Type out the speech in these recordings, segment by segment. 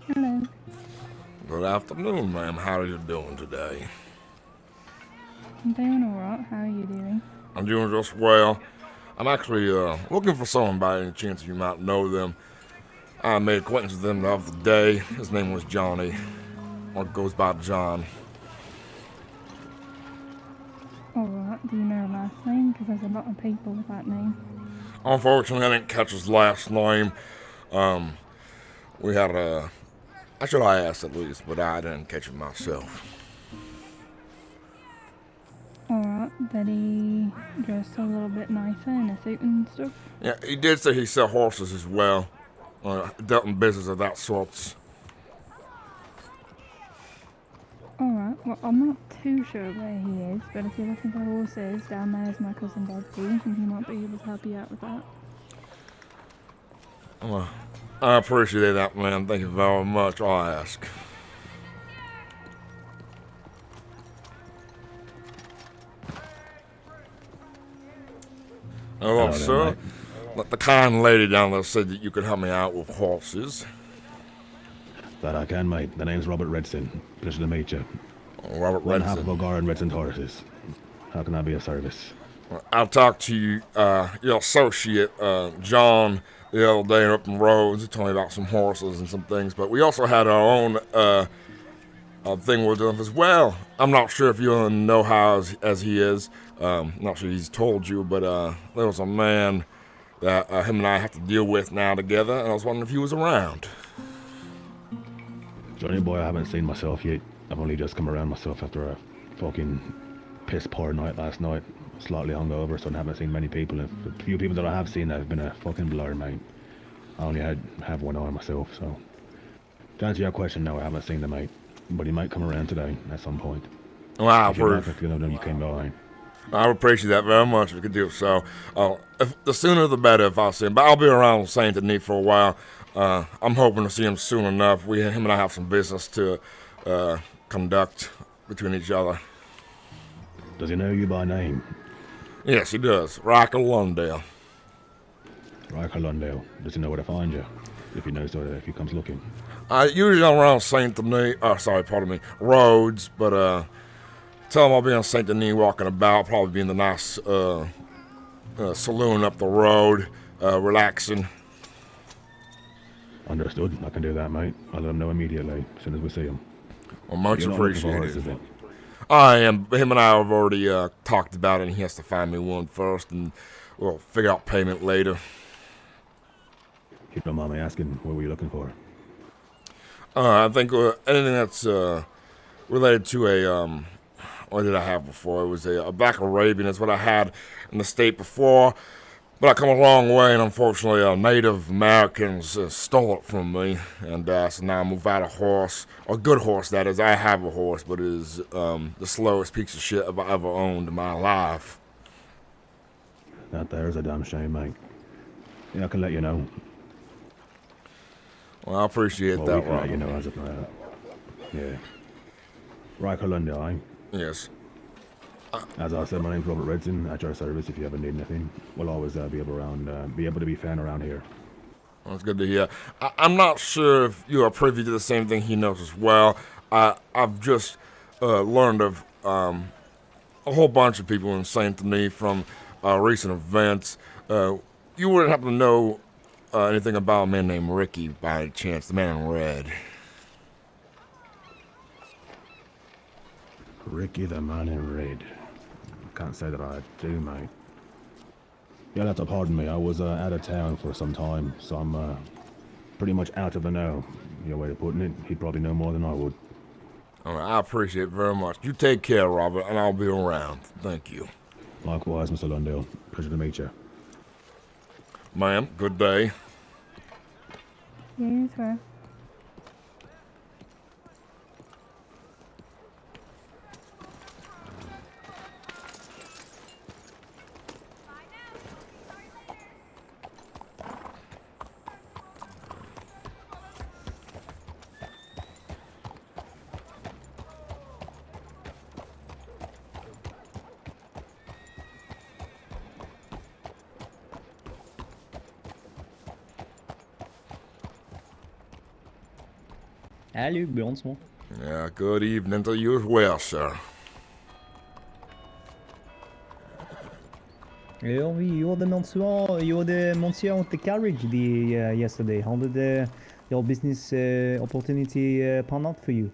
Hello. Good afternoon, ma'am. How are you doing today? I'm doing alright. How are you doing? I'm doing just well. I'm actually looking for someone by any chance you might know them. I made acquaintance with them the other day. His name was Johnny, or goes by John. Alright. Do you know her last name? Because there's a lot of people with that name. Unfortunately, I didn't catch his last name. We had a... I should have asked at least, but I didn't catch it myself. Alright. Did he dress a little bit nicer in a suit and stuff? Yeah, he did say he sell horses as well. Dealt in business of that sort. Alright. Well, I'm not too sure where he is, but if you're looking for horses, down there's my cousin Bobby, and he might be able to help you out with that. I appreciate that, man. Thank you very much. I'll ask. Hello, sir. The kind lady down there said that you could help me out with horses. That I can, mate. The name's Robert Redson. Pleasure to meet you. Robert One half of Redson. O'Gara and Redson Horses. How can I be of service? I'll talk to you, your associate, John, the other day up in Rhodes. He told me about some horses and some things, but we also had our own thing we're doing as well. I'm not sure if you know how as he is. Not sure he's told you, but there was a man that him and I have to deal with now together, and I was wondering if he was around. Johnny boy, I haven't seen myself yet. I've only just come around myself after a fucking piss poor night last night. Slightly hungover, so I haven't seen many people. And the few people that I have seen have been a fucking blur, mate. I only have one eye myself, so. To answer your question, no, I haven't seen the mate. But he might come around today at some point. Wow, If you know them, you came by. I would appreciate that very much if you could do so. The sooner the better if I see him. But I'll be around Saint Denis for a while. I'm hoping to see him soon enough. Him and I have some business to conduct between each other. Does he know you by name? Yes, he does. Riker Lundale. Riker Lundale. Does he know where to find you? If he knows if he comes looking. Usually I'm around Saint Denis. Rhodes. But tell him I'll be on Saint Denis walking about. Probably be in the nice saloon up the road, relaxing. Understood. I can do that, mate. I'll let him know immediately as soon as we see him. Well, much You're not looking for appreciated. horses, then? I am. Him and I have already talked about it, and he has to find me one first, and we'll figure out payment later. If you don't mind me asking, what were you looking for? I think anything that's related to a, what did I have before? It was a Black Arabian. That's what I had in the state before. But I come a long way, and unfortunately, Native Americans stole it from me. And so now I move out a horse, a good horse, that is. I have a horse, but it is the slowest piece of shit I've ever owned in my life. That there's a damn shame, mate. Yeah, I can let you know. Well, I appreciate Well, that, we can let Robert. you know as of yeah. Riker Lundale, Yes. as I said, my name's Robert Redson. At your service if you ever need anything. We'll always be able to be found around here. Well, that's good to hear. I'm not sure if you are privy to the same thing he knows as well. I've just learned of a whole bunch of people in Saint Denis from recent events. You wouldn't happen to know anything about a man named Ricky by any chance, the man in red? Ricky the man in red. I can't say that I do, mate. You'll have to pardon me. I was out of town for some time, so I'm pretty much out of the know. Your way of putting it, he'd probably know more than I would. All right, I appreciate it very much. You take care, Robert, and I'll be around. Thank you. Likewise, Mr. Lundale. Pleasure to meet you. Ma'am, good day. You as well. Salut, bonsoir. Yeah, good evening to you as well, sir. You were the monsieur at the carriage yesterday. How did your business opportunity pan out for you?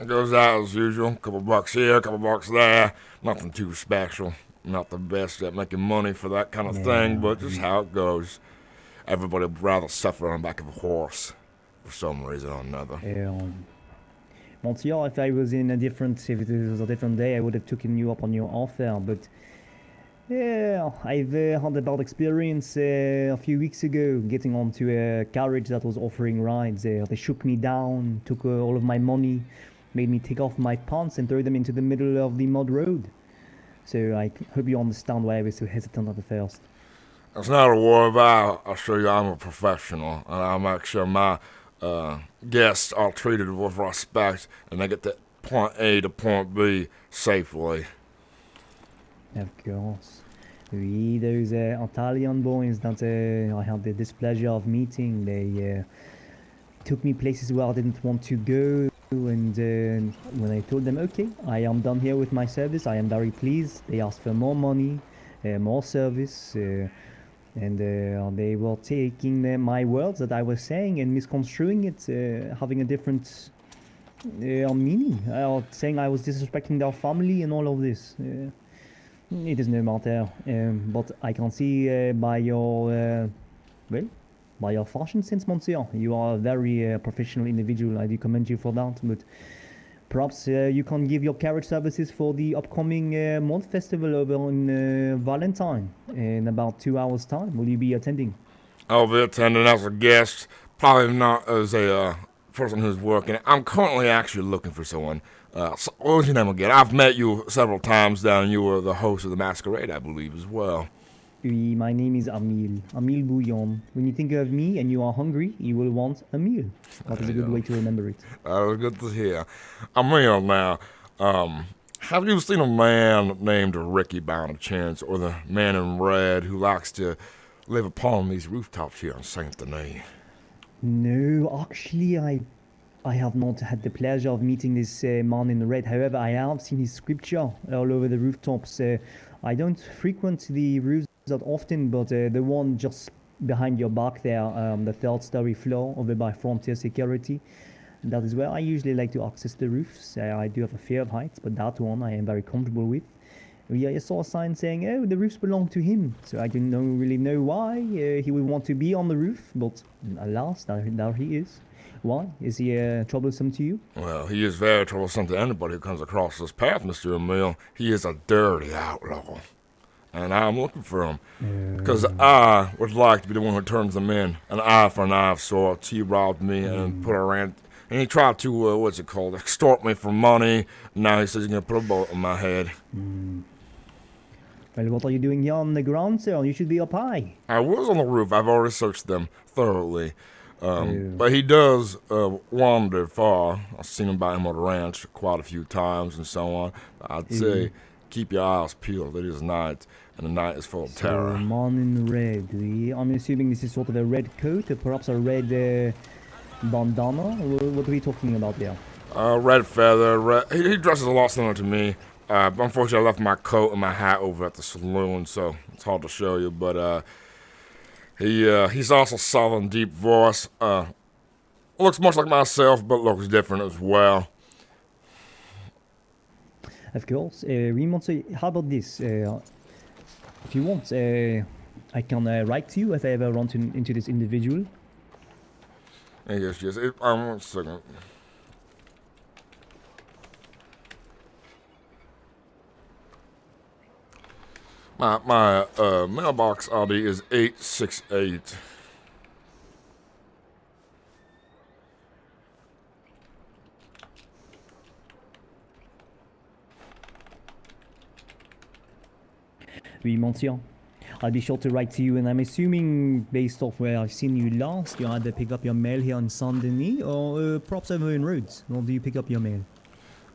It goes out as usual. Couple bucks here, couple bucks there. Nothing too special. Not the best at making money for that kind of thing, but just how it goes. Everybody would rather suffer on the back of a horse for some reason or another. Monsieur, if it was a different day, I would have taken you up on your offer, but yeah, I've had a bad experience a few weeks ago getting onto a carriage that was offering rides. They shook me down, took all of my money, made me take off my pants and throw them into the middle of the mud road. So I hope you understand why I was so hesitant at the first. It's not a war about. I'll show you I'm a professional, and I'll make sure my guests are treated with respect and they get to point A to point B safely. Of course. Oui, those Italian boys that I had the displeasure of meeting, they took me places where I didn't want to go, and when I told them, okay, I am done here with my service, I am very pleased, they asked for more money, more service, and they were taking my words that I was saying and misconstruing it, having a different meaning, saying I was disrespecting their family and all of this. It is no matter, but I can see by your fashion sense, monsieur, you are a very professional individual. I do commend you for that, but perhaps you can give your carriage services for the upcoming month festival over on Valentine in about 2 hours' time. Will you be attending? I'll be attending as a guest, probably not as a person who's working. I'm currently actually looking for someone. So what was your name again? I've met you several times down, and you were the host of the masquerade, I believe, as well. Oui, my name is Amil Bouillon. When you think of me and you are hungry, you will want a meal. That is a good way to remember it. That was good to hear. Amil, now, have you seen a man named Ricky by any chance, or the man in red who likes to live upon these rooftops here in Saint Denis? No, actually, I have not had the pleasure of meeting this man in red. However, I have seen his scripture all over the rooftops. I don't frequent the roofs that often, but the one just behind your back there, the third-story floor over by Frontier Security, that is where I usually like to access the roofs. I do have a fear of heights, but that one I am very comfortable with. I saw a sign saying, oh, the roofs belong to him. So I didn't really know why he would want to be on the roof, but alas, there he is. Why? Is he troublesome to you? Well, he is very troublesome to anybody who comes across this path, Mr. Emil. He is a dirty outlaw, and I'm looking for him. Because I would like to be the one who turns them in. An eye for an eye of sorts. He robbed me and put a rant, and he tried to, extort me for money. Now he says he's going to put a bullet in my head. Well, what are you doing here on the ground, sir? You should be up high. I was on the roof. I've already searched them thoroughly. But he does wander far. I've seen him by him on the ranch quite a few times and so on. I'd say keep your eyes peeled. It is night, and the night is full of terror. Man in red. I'm assuming this is sort of a red coat, or perhaps a red bandana. What are we talking about here? Red feather. He dresses a lot similar to me. Unfortunately, I left my coat and my hat over at the saloon, so it's hard to show you. But he's also southern, deep voice. Looks much like myself, but looks different as well. Of course. Raymond, how about this? If you want, I can write to you if I ever run into this individual. Yes. 1 second. My mailbox ID is 868. Oui, monsieur. I'll be sure to write to you, and I'm assuming, based off where I've seen you last, you either pick up your mail here in Saint Denis or perhaps over in Rhodes. Or do you pick up your mail?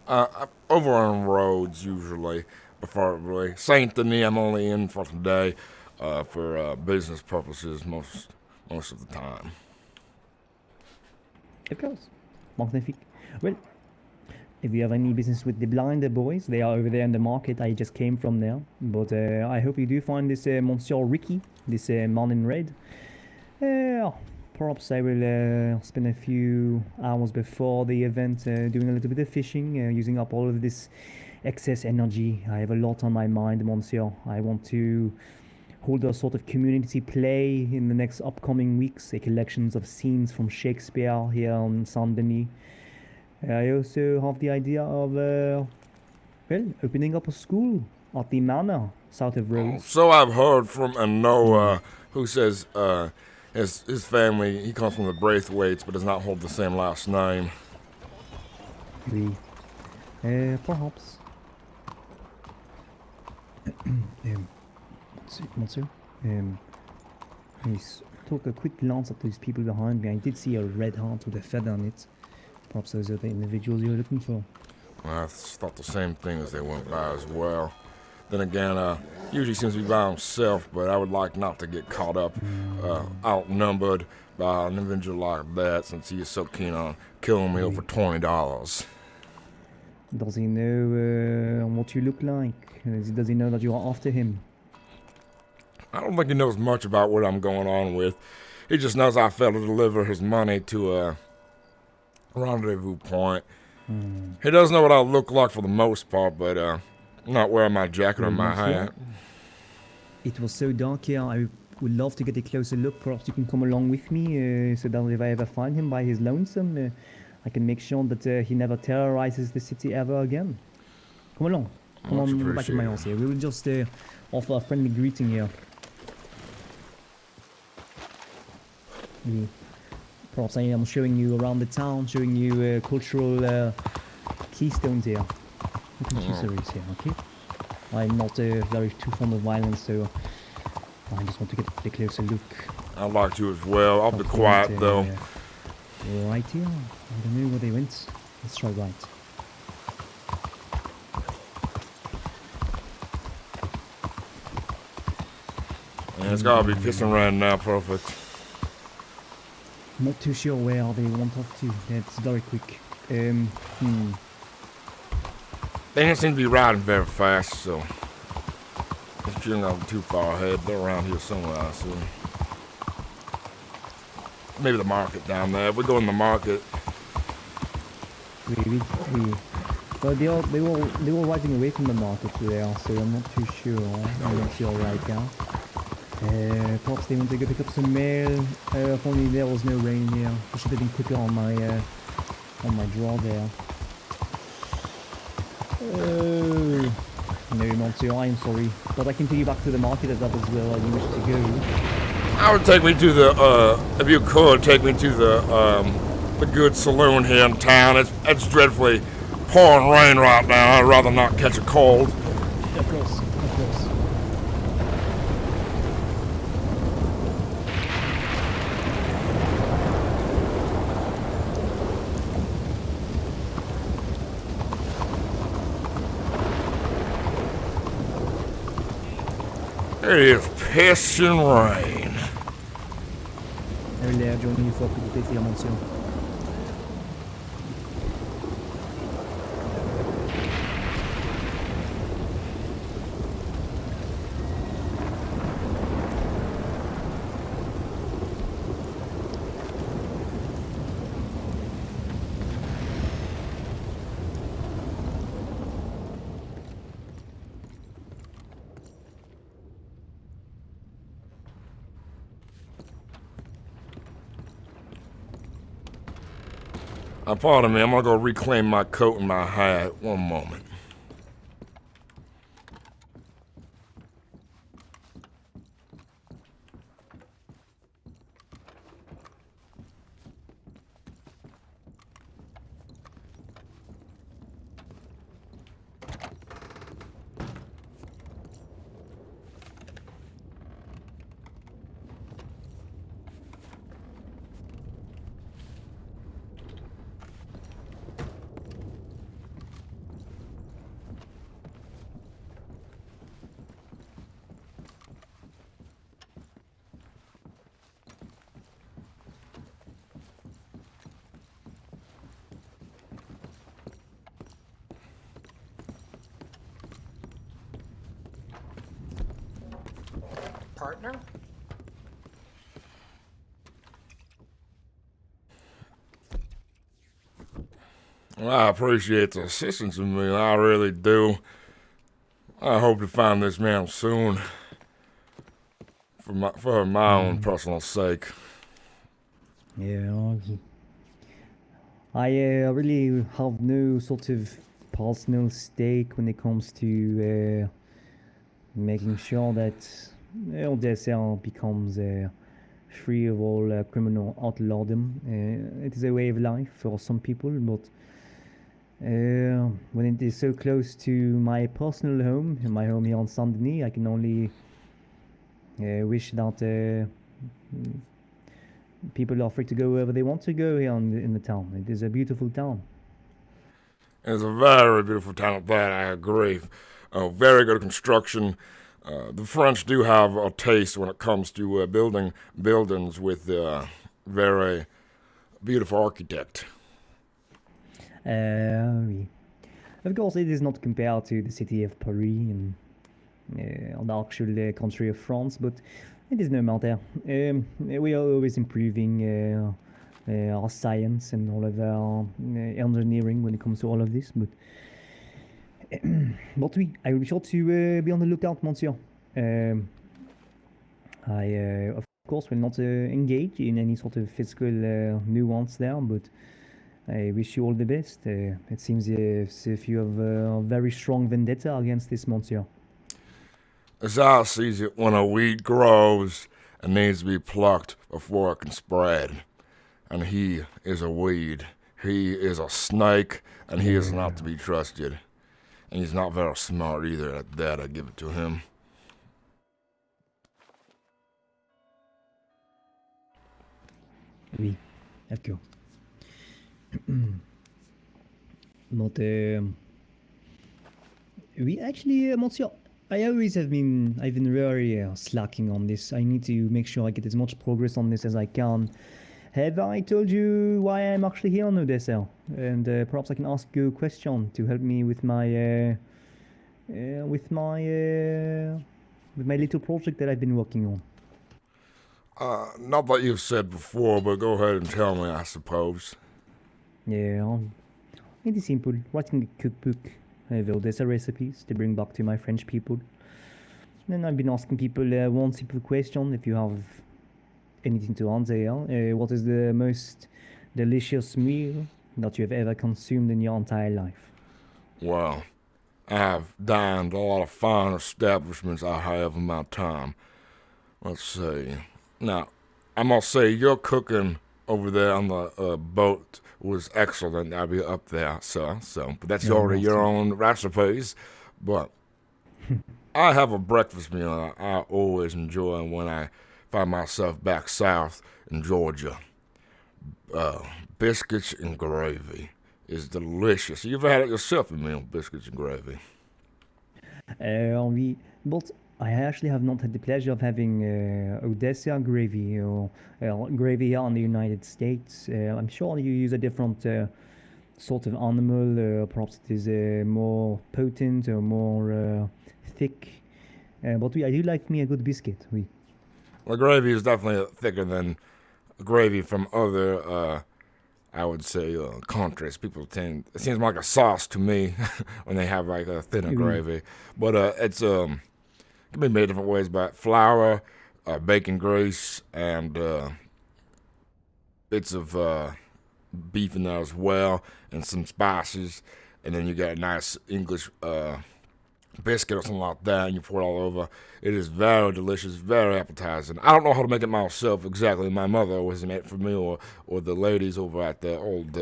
Over on Rhodes, usually. Preferably. Saint Denis, I'm only in for today for business purposes most of the time. Of course. Magnifique. Well, if you have any business with the blinder boys, they are over there in the market. I just came from there. But I hope you do find this Monsieur Ricky, this man in red. Perhaps I will spend a few hours before the event doing a little bit of fishing, using up all of this excess energy. I have a lot on my mind, Monsieur. I want to hold a sort of community play in the next upcoming weeks, a collections of scenes from Shakespeare here on Saint Denis. I also have the idea of, opening up a school at the manor south of Rhodes. So I've heard from a Noah who says his family, he comes from the Braithwaites, but does not hold the same last name. Oui. Perhaps. Monsieur, I took a quick glance at those people behind me. I did see a red heart with a feather on it. Perhaps those are the individuals you're looking for. I thought the same thing as they went by as well. Then again, usually seems to be by himself, but I would like not to get caught up, outnumbered by an individual like that, since he is so keen on killing me over $20. Does he know what you look like? Does he know that you are after him? I don't think he knows much about what I'm going on with. He just knows I failed to deliver his money to a rendezvous point. He does know what I look like for the most part, but I'm not wearing my jacket or my hat. It was so dark here. I would love to get a closer look. Perhaps you can come along with me, so that if I ever find him by his lonesome, I can make sure that he never terrorizes the city ever again. Come along. Come on back to my house here. We will just offer a friendly greeting here. Perhaps I am showing you around the town, showing you cultural keystones here. Nothing too serious here, okay? I'm not very too fond of violence, so I just want to get a closer look. I'd like to as well. I'll be quiet though. Right here? I don't know where they went. Let's try right. And it's gotta be pissing rain now, perfect. Not too sure where they want off to. It's very quick. They don't seem to be riding very fast, so if you're not too far ahead, they're around here somewhere, I assume. Maybe the market down there. If we go in the market. Well, they were riding away from the market there, so I'm not too sure. I'm not sure right now. Perhaps they want to go pick up some mail. If only there was no rain here. I should have been quicker on my draw there. No, Monsieur, I am sorry, but I can take you back to the market if that is where you wish to go. I would take me to the, if you could, take me to the good saloon here in town. It's dreadfully pouring rain right now. I'd rather not catch a cold. Of course, of course. It is pissing rain. Je vais l'air joindre une fois pour vous péter, Monsieur. Pardon me, I'm gonna go reclaim my coat and my hat. One moment. partner? Well, I appreciate the assistance in me, I really do. I hope to find this man soon. For my own personal sake. Yeah, I really have no sort of personal stake when it comes to making sure that Odessa becomes free of all criminal outlaw-dom. It is a way of life for some people, but when it is so close to my personal home, my home here on Saint-Denis, I can only wish that people are free to go wherever they want to go here in the town. It is a beautiful town. It's a very beautiful town at that, I agree. Very good construction. The French do have a taste when it comes to building buildings with very beautiful architect. Oui. Of course, it is not compared to the city of Paris and the actual country of France, but it is no matter. We are always improving our science and all of our engineering when it comes to all of this, but but oui, I will be sure to be on the lookout, monsieur. I, of course, will not engage in any sort of physical nuance there, but I wish you all the best. It seems as if you have a very strong vendetta against this monsieur. As I sees it, when a weed grows, it needs to be plucked before it can spread. And he is a weed. He is a snake, and he is not to be trusted. And he's not very smart either at that, I give it to him. Oui, d'accord. But, we actually, monsieur, I've been very slacking on this. I need to make sure I get as much progress on this as I can. Have I told you why I'm actually here on Odessa? And perhaps I can ask you a question to help me with my little project that I've been working on. Not that you've said before, but go ahead and tell me, I suppose. Yeah, it is simple. Writing a cookbook of Odessa recipes to bring back to my French people. Then I've been asking people one simple question, if you have anything to answer. What is the most delicious meal that you have ever consumed in your entire life? Well, I've dined a lot of fine establishments I have in my time. Let's see. Now, I must say, your cooking over there on the boat was excellent. I'll be up there, sir. But that's already your own recipes. But I have a breakfast meal I always enjoy when I find myself back south in Georgia. Biscuits and gravy is delicious. You ever had it yourself, a meal, biscuits and gravy? But I actually have not had the pleasure of having Odessa gravy or gravy here in the United States. I'm sure you use a different sort of animal. Perhaps it is more potent or more thick. But I do like me a good biscuit. Oui. Well, gravy is definitely thicker than gravy from other, I would say, countries. It seems like a sauce to me when they have like a thinner gravy. But it's can be made different ways by flour, bacon grease, and bits of beef in there as well, and some spices. And then you got a nice English biscuit or something like that, and you pour it all over. It is very delicious, very appetizing. I don't know how to make it myself exactly. My mother always made it for me, or the ladies over at the old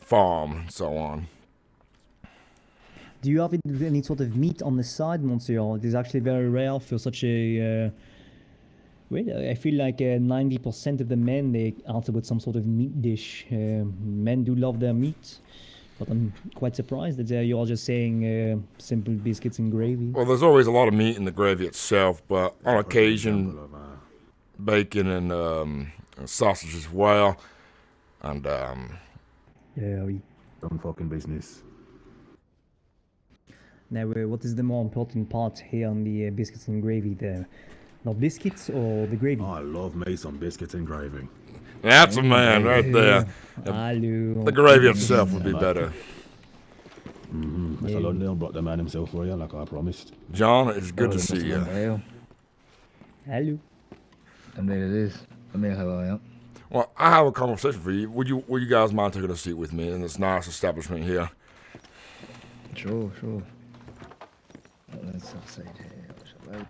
farm, and so on. Do you have any sort of meat on the side, monsieur? It is actually very rare for such a... I feel like 90% of the men, they answer with some sort of meat dish. Men do love their meat, but I'm quite surprised that you are just saying simple biscuits and gravy. Well, there's always a lot of meat in the gravy itself, but on occasion, bacon and sausage as well. And, Yeah, oui. Dumb fucking business. Now, what is the more important part here on the biscuits and gravy? The biscuits or the gravy? Oh, I love me some biscuits and gravy. That's a man right there. Hello. The gravy itself would be better. Mr. Lundale brought the man himself for you, like I promised. John, it's good to see you. Hello. I mean, it is. I mean, how I am. Well, I have a conversation for you. Would you guys mind taking a seat with me in this nice establishment here? Sure. Let's have a seat here. Shall I?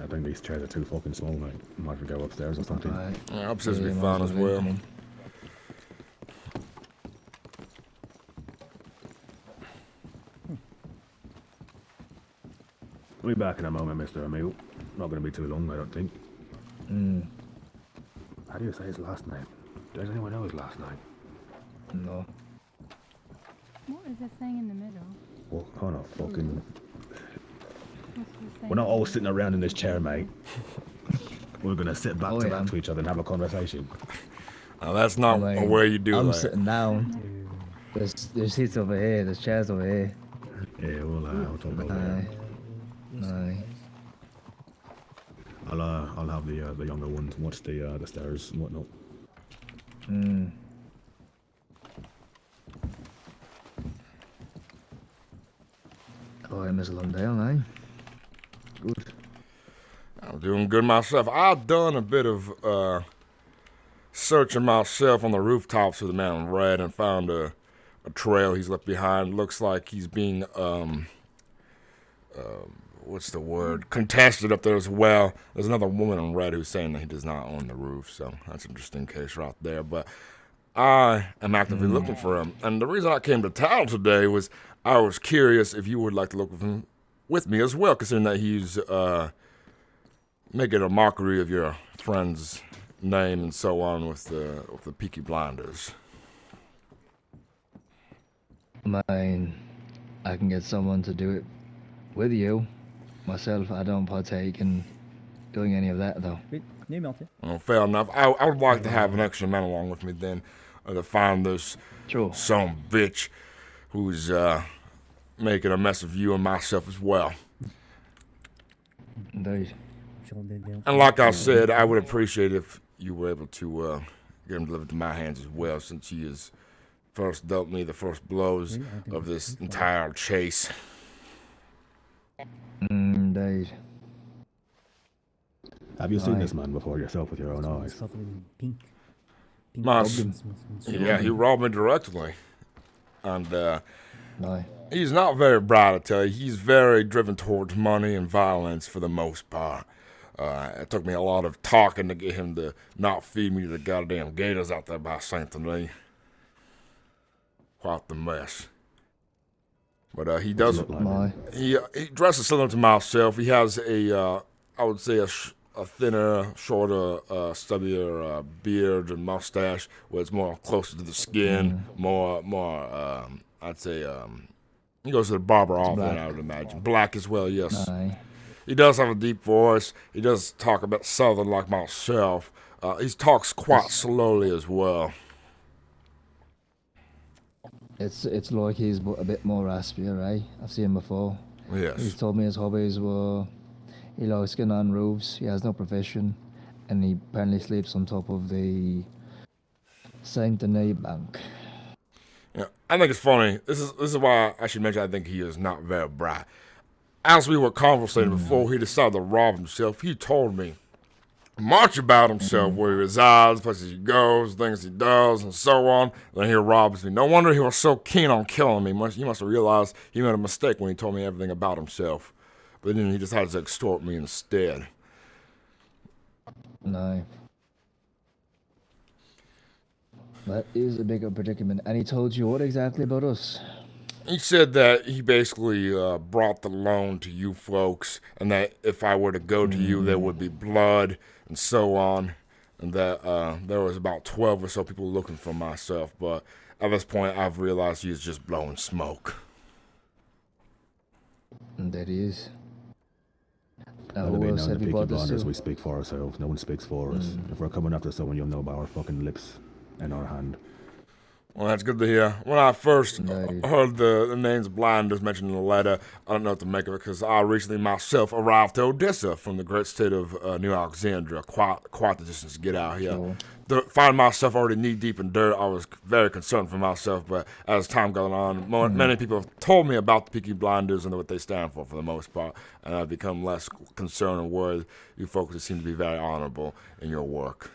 I think these chairs are too fucking small, mate. Might have to go upstairs or something. Right. Yeah, upstairs would be might fine as as well well. come on. We'll be back in a moment, Mr. Emil. Not going to be too long, I don't think. How do you say his last name? Does anyone know his last name? No. What is this thing in the middle? What kind of fucking... What's this thing? We're not all sitting around in this chair, mate. We're going to sit back to back to each other and have a conversation. That's not I mean, where you do I'm that. sitting down. There's seats over here. There's chairs over here. Yeah, we'll talk about that. Aye. I'll have the younger ones watch the stairs and whatnot. Oh, I miss Lundale, eh? Good. I'm doing good myself. I've done a bit of searching myself on the rooftops of the Mountain Red and found a trail he's left behind. Looks like he's being what's the word? Contested up there as well. There's another woman in red who's saying that he does not own the roof, so that's an interesting case right there. But I am actively looking for him, and the reason I came to town today was I was curious if you would like to look with him with me as well, considering that he's making a mockery of your friend's name and so on with the Peaky Blinders. I mean, I can get someone to do it with you. Myself, I don't partake in doing any of that, though. Well, fair enough. I would like to have an extra man along with me then to find this some bitch who's making a mess of you and myself as well. Indeed. And like I said, I would appreciate if you were able to get him delivered to my hands as well, since he has first dealt me the first blows of this entire chase. Indeed. Have you seen this man before yourself with your own eyes? Yeah, he robbed me directly. And Aye. he's not very bright, I tell you. He's very driven towards money and violence for the most part. It took me a lot of talking to get him to not feed me to the goddamn gators out there by Saint Denis. Quite the mess. But he does. He dresses similar to myself. He has I would say a thinner, shorter, stubbier beard and mustache, where it's more closer to the skin. More. I'd say he goes to the barber often. I would imagine black as well. Yes. Aye. He does have a deep voice. He does talk a bit southern like myself. He talks quite slowly as well. It's like he's a bit more raspier, right? I've seen him before. Yes. He's told me his hobbies were he likes getting on roofs, he has no profession, and he apparently sleeps on top of the Saint Denis Bank. Yeah, I think it's funny. This is why I should mention I think he is not very bright. As we were conversating before he decided to rob himself, he told me much about himself, where he resides, places he goes, things he does, and so on. Then he robs me. No wonder he was so keen on killing me. He must have realized he made a mistake when he told me everything about himself. But then he decided to extort me instead. No. That is a bigger predicament. And he told you what exactly about us? He said that he basically brought the loan to you folks, and that if I were to go to you, there would be blood and so on, and that there was about 12 or so people looking for myself. But at this point, I've realized he is just blowing smoke. And that he is. Let it be known that Peaky Blinders, we speak for ourselves. No one speaks for us. If we're coming after someone, you'll know by our fucking lips and our hand. Well, that's good to hear. When I first Indeed. heard the names of blinders mentioned in the letter, I don't know what to make of it because I recently myself arrived to Odessa from the great state of New Alexandria. Quite the distance to get out here. Sure. To find myself already knee deep in dirt, I was very concerned for myself. But as time goes on, many people have told me about the Peaky Blinders and what they stand for the most part, and I've become less concerned and worried. You folks seem to be very honorable in your work.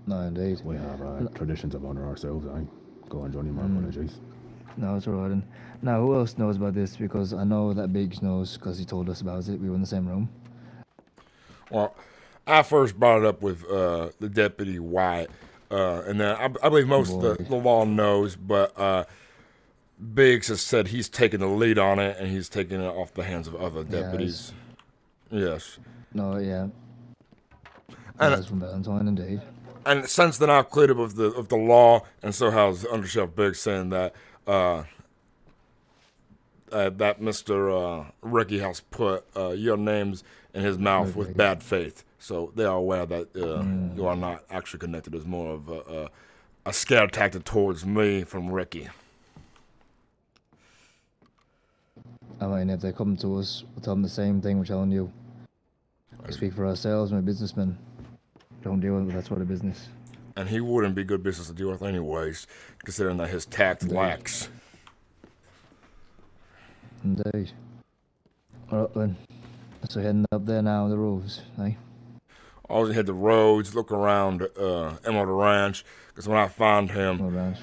No, indeed. We have traditions of honor ourselves, eh? Go on, Johnny, my apologies. No, it's alright. And now, who else knows about this? Because I know that Biggs knows because he told us about it. We were in the same room. Well, I first brought it up with the deputy Wyatt, and then I believe most of the law knows, but Biggs has said he's taking the lead on it, and he's taking it off the hands of other deputies. Yes. No, yeah. And That's from Valentine, indeed. And since then, I've cleared up of the law, and so has Undersheriff Biggs saying that that Mr. Ricky has put your names in his mouth with bad faith. So they are aware that you are not actually connected. It's more of a scare tactic towards me from Ricky. I mean, if they come to us, we'll tell them the same thing we're telling you. We speak for ourselves, we're businessmen. Don't deal with that sort of business. And he wouldn't be good business to deal with anyways, considering that his tact lacks. Indeed. Alright then. So heading up there now on the roofs, eh? I was gonna hit the roads, look around Emerald Ranch, because when I find him, Alright.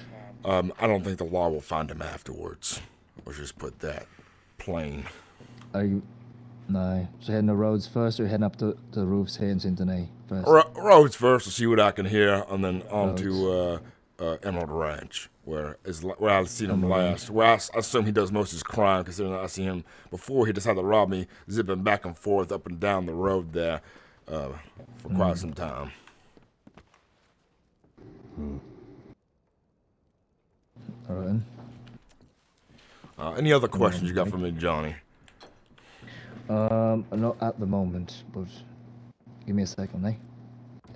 I don't think the law will find him afterwards. Let's just put that plain. Are you... No. So heading the roads first, or heading up to the roofs here in Sintonay first? Roads first to see what I can hear, and then on to Emerald Ranch, where I've seen him last. Where I assume he does most of his crime, considering I see him before he decided to rob me, zipping back and forth up and down the road there for quite some time. Alright then. Any other questions you got for me, Johnny? Not at the moment, but give me a second, eh?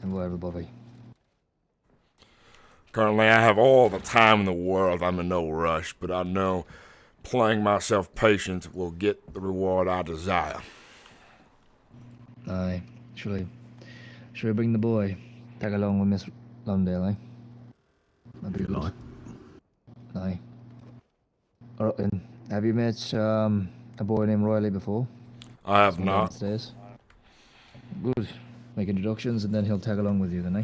And whatever, Bobby. Currently, I have all the time in the world. I'm in no rush, but I know playing myself patient will get the reward I desire. Aye. Should we bring the boy? Tag along with Miss Londale, eh? That'd be If you good. like. Aye. Alright then. Have you met a boy named Riley before? I have not. Downstairs? Good. Make introductions and then he'll tag along with you then, eh?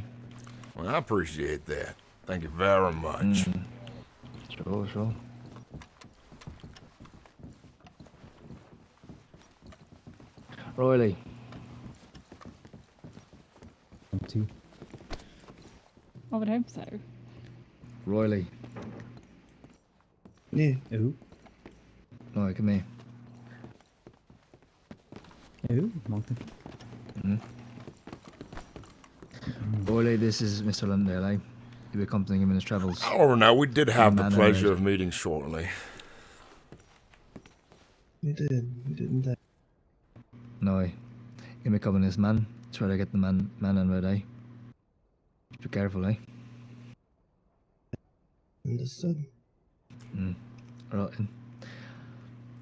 Well, I appreciate that. Thank you very much. Sure. Riley. Two. I would hope so. Riley. Yeah. Who? Alright, come here. Who? Monkey. Riley, this is Mr. Londale, eh? You'll be accompanying him in his travels. However, now we did have the Man, pleasure of meeting shortly. We didn't they? No, you'll be accompanying this man. Try to get the man on red, eh? Be careful, eh? Understood. Alright then.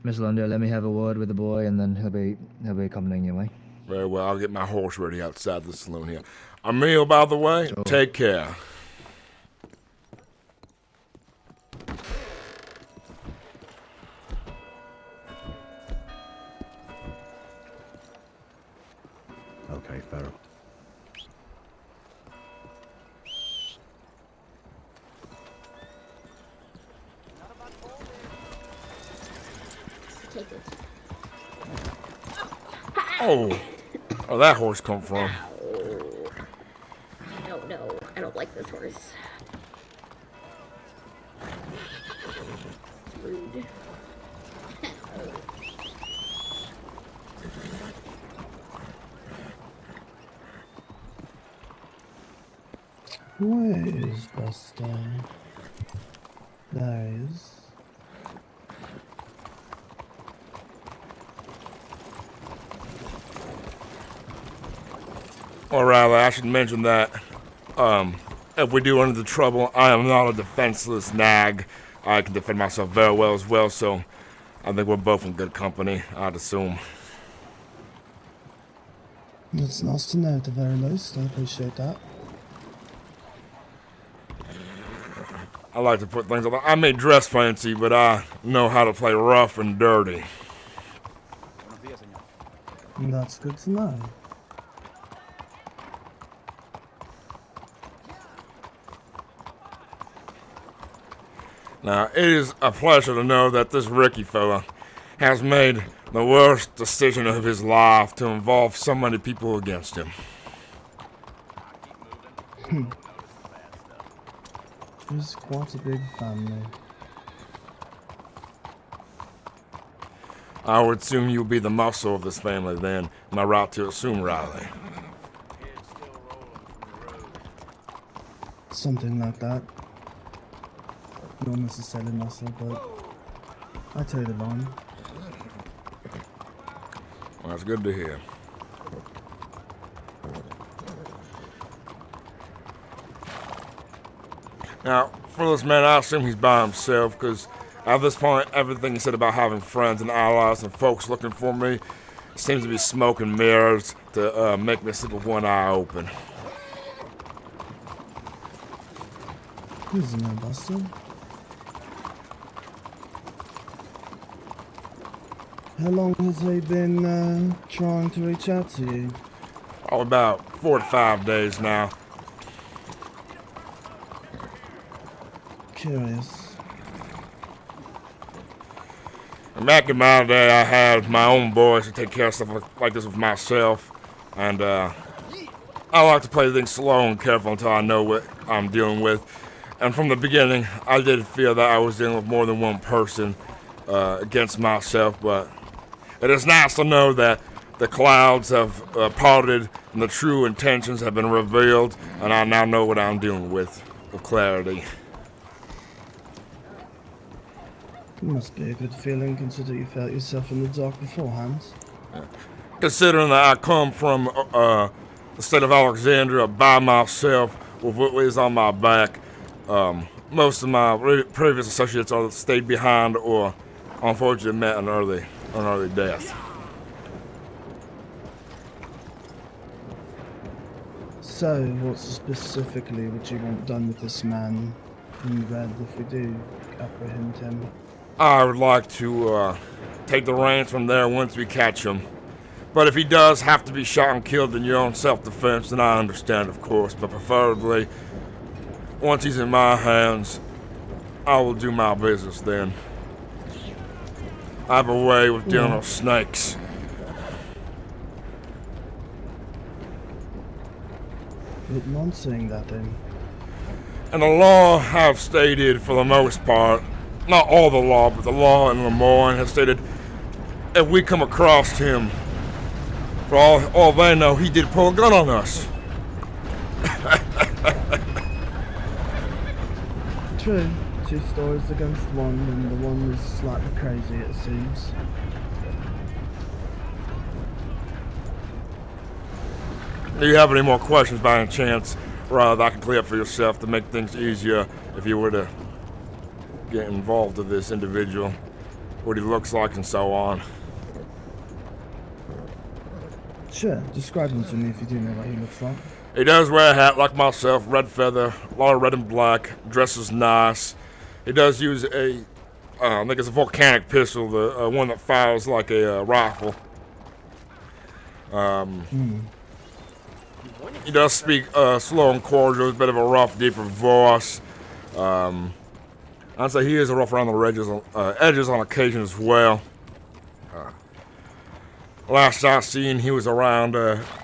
Mr. Londale, let me have a word with the boy and then he'll be accompanying you, eh? Very well, I'll get my horse ready outside the saloon here. Emil, by the way, Sure. take care. Okay, Pharaoh. Take it. Oh, that horse come from? No, I don't like this horse. Rude. Where is Buster? There he is. Or rather, I should mention that if we do run into trouble, I am not a defenseless nag. I can defend myself very well as well, so I think we're both in good company, I'd assume. It's nice to know at the very least. I appreciate that. I like to put things on. I may dress fancy, but I know how to play rough and dirty. And that's good to know. Now, it is a pleasure to know that this Ricky fella has made the worst decision of his life to involve so many people against him. It's quite a big family. I would assume you'll be the muscle of this family then. Am I right to assume, Riley? Something like that. Not necessarily muscle, but I toe the line. Well, that's good to hear. Now, for this man, I assume he's by himself, because at this point, everything he said about having friends and allies and folks looking for me seems to be smoke and mirrors to make me sleep with one eye open. He's no buster. How long has he been trying to reach out to you? Oh, about 4 to 5 days now. Curious. And back in my day, I had my own boys to take care of stuff like this with myself. And I like to play things slow and careful until I know what I'm dealing with. And from the beginning, I did feel that I was dealing with more than one person against myself. But it is nice to know that the clouds have parted and the true intentions have been revealed. And I now know what I'm dealing with clarity. It must be a good feeling considering you felt yourself in the dark beforehand. Considering that I come from the state of Alexandria by myself with what is on my back, most of my previous associates either stayed behind or unfortunately met an early death. So, what specifically would you want done with this man in red if we do apprehend him? I would like to take the reins from there once we catch him. But if he does have to be shot and killed in your own self-defense, then I understand, of course. But preferably, once he's in my hands, I will do my business then. I have a way with dealing with snakes. But not saying that then. And the law have stated, for the most part, not all the law, but the law in Lemoyne has stated, if we come across him, for all they know, he did pull a gun on us. True. 2 stories against one, and the one is slightly crazy, it seems. Do you have any more questions by any chance? Rather, I can clear up for yourself to make things easier if you were to get involved with this individual, what he looks like and so on. Sure, describe him to me if you do know what he looks like. He does wear a hat like myself, red feather, a lot of red and black, dresses nice. He does use I think it's a volcanic pistol, the one that fires like a rifle. He does speak slow and cordial, a bit of a rough, deeper voice. I'd say he is a rough around the edges on occasion as well. Last I seen, he was around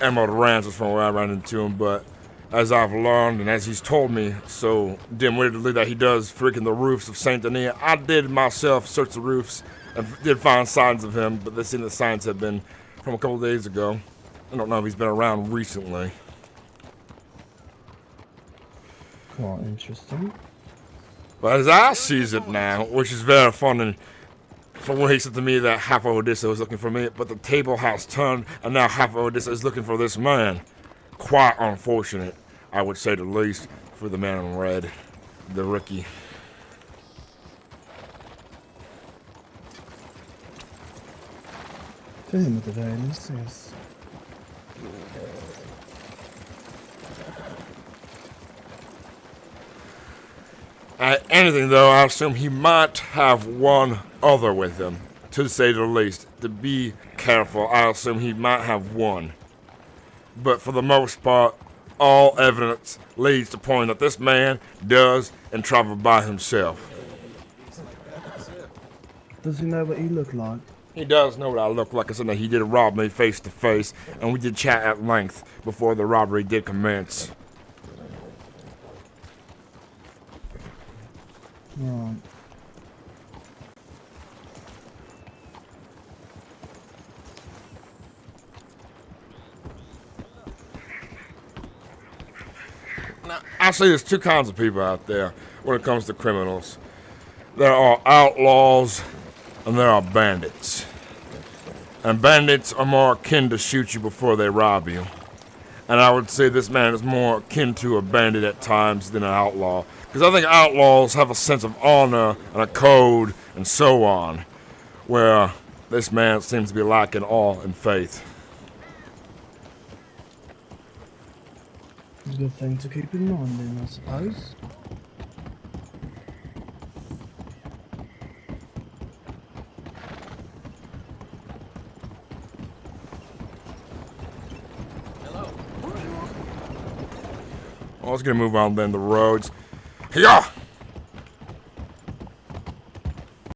Emerald Ranches from where I ran into him, but as I've learned and as he's told me so dim-wittedly that he does freaking the roofs of Saint Denis, I did myself search the roofs and did find signs of him, but they seem the signs have been from a couple of days ago. I don't know if he's been around recently. Quite interesting. But as I sees it now, which is very funny, from what he said to me that half of Odessa was looking for me, but the table has turned and now half of Odessa is looking for this man. Quite unfortunate, I would say the least. for the man in red, the rookie. For him at the very least, yes. Anything though, I assume he might have one other with him, to say the least. To be careful, I assume he might have one. But for the most part, all evidence leads to point that this man does and travel by himself. Does he know what he looked like? He does know what I look like. I said that he did rob me face to face, and we did chat at length before the robbery did commence. Right. Now, I see there's two kinds of people out there when it comes to criminals. There are outlaws and there are bandits. And bandits are more akin to shoot you before they rob you. And I would say this man is more akin to a bandit at times than an outlaw. Because I think outlaws have a sense of honor and a code and so on, where this man seems to be lacking all in faith. A good thing to keep in mind then, I suppose. I was gonna move on then the roads. Yeah!